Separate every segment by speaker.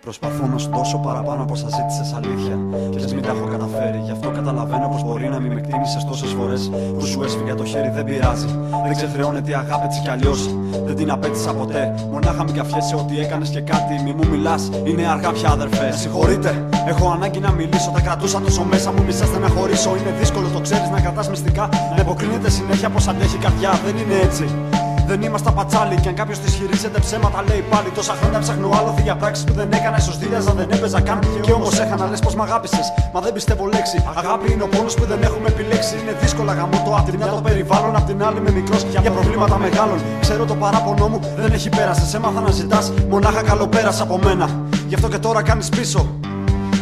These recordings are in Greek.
Speaker 1: Προσπαθώ να σου δώσω παραπάνω από όσα ζήτησες, αλήθεια. Και λες μην τα έχω καταφέρει. Γι' αυτό καταλαβαίνω πως μπορεί να μην με εκτίμησες τόσες φορές. Που σου έσφυγα το χέρι, δεν πειράζει. Δεν ξεχρεώνεται η αγάπη έτσι κι αλλιώς. Δεν την απέτησα ποτέ. Μονάχα μην καφιέσαι ότι έκανες και κάτι. Μη μου μιλάς, είναι αργά πια αδερφέ. Με συγχωρείτε, έχω ανάγκη να μιλήσω. Τα κρατούσα τόσο μέσα μου, μη σας στεναχωρήσω. Είναι δύσκολο, το ξέρεις, να κρατάς μυστικά. Να υποκρίνεται συνέχεια πως αντέχει η καρδιά. Δεν είναι έτσι. Δεν είμαστε πατσάλι. Κι αν κάποιος τη χειρίζεται ψέματα, λέει πάλι. Τόσα χρόνια ψάχνω άλοθη για πράξεις που δεν έκανα. Ίσως δίλιαζα, δεν έπαιζα καν. Και όμως έχανα, λες πως μ' αγάπησες. Μα δεν πιστεύω λέξη. Αγάπη είναι ο πόνος που δεν έχουμε επιλέξει. Είναι δύσκολα γαμώ το. Απ' τη μια το περιβάλλον, απ' την άλλη με μικρός για προβλήματα μεγάλων. Ξέρω το παράπονό μου δεν έχει πέρασει. Σε έμαθα να ζητάς μονάχα καλοπέρας από μένα. Γι' αυτό και τώρα κάνεις πίσω.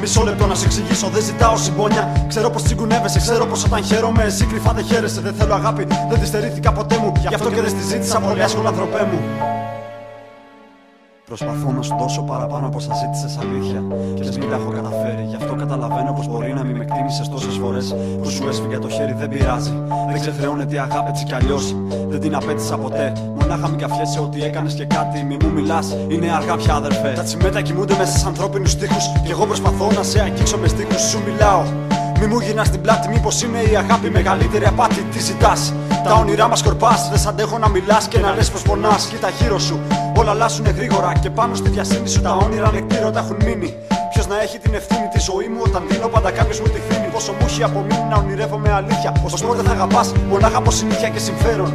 Speaker 1: Μισό λεπτό να σου εξηγήσω, δεν ζητάω συμπόνια. Ξέρω πως τσιγκουνεύεσαι, ξέρω πως όταν χαίρομαι εσύ κρυφά δεν χαίρεσαι. Δεν θέλω αγάπη, δεν τη στερήθηκα ποτέ μου. Γι' αυτό και δεν στη ζήτησα πολύ άσχολα ανθρωπέ μου. Προσπαθώ να σου δώσω παραπάνω από όσα ζήτησες, αλήθεια. Και λες μην τα έχω καταφέρει. Γι' αυτό καταλαβαίνω πως μπορεί να μην με εκτίμησες τόσες φορές. Που σου έσφυγε το χέρι, δεν πειράζει. Δεν ξεχρεώνεται η αγάπη έτσι κι αλλιώς. Δεν την απέτησα ποτέ. Μονάχα μην καφιέσαι ότι έκανες και κάτι. Μη μου μιλάς, είναι αργά πια αδερφέ. Τα τσιμέτα κοιμούνται μέσα σε ανθρώπινους τοίχους. Κι εγώ προσπαθώ να σε αγγίξω με στίχους. Σου μιλάω. Μη μου γυρνάς την πλάτη, μήπως είναι η αγάπη μεγαλύτερη απάτη. Τι ζητάς, τα όνειρά μας σκορπάς. Δεν σ' αντέχω να μιλάς και να λες πως πονάς. Κοίτα γύρω σου, όλα αλλάσουνε γρήγορα. Και πάνω στη διασύνη σου τα όνειρα ανεκτήρωτα έχουν μείνει. Ποιος να έχει την ευθύνη τη ζωή μου όταν δίνω πάντα κάποιος μου τη θύμη. Πόσο μου έχει απομείνει να ονειρεύομαι αλήθεια. Πως πότε θα αγαπάς μονάχα από συνήθεια και συμφέρον.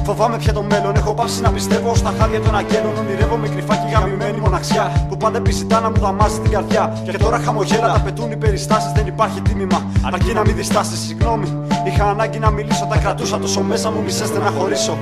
Speaker 1: Φοβάμαι πια το μέλλον, έχω πάψει να πιστεύω στα χάδια των αγγέλων. Ονειρεύομαι κρυφά και γαμημένη μοναξιά που πάντα επιζητά να μου δαμάζει την καρδιά. Και τώρα χαμογέλατα πετούν οι περιστάσεις, δεν υπάρχει τίμημα. Αρκεί να μην διστάσεις, συγγνώμη. Είχα ανάγκη να μιλήσω, τα κρατούσα τόσο μέσα μου, μη σε στεναχωρήσω.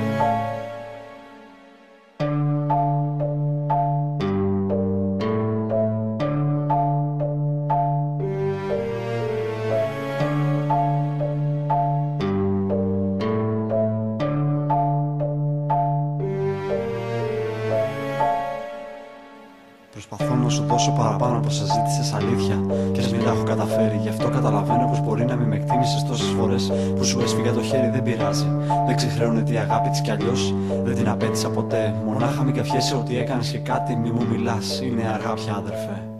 Speaker 1: Προσπαθώ να σου δώσω παραπάνω από όσα ζήτησες, αλήθεια. Και λες μην τα έχω καταφέρει. Γι' αυτό καταλαβαίνω πως μπορεί να μην με εκτίμησες τόσες φορές. Που σου έσφυγε το χέρι, δεν πειράζει. Δεν ξεχρεώνεται η αγάπη της κι αλλιώς. Δεν την απέτησα ποτέ. Μονάχα μην καφιέσαι ότι έκανες και κάτι. Μη μου μιλάς, είναι αργά πια αδερφέ.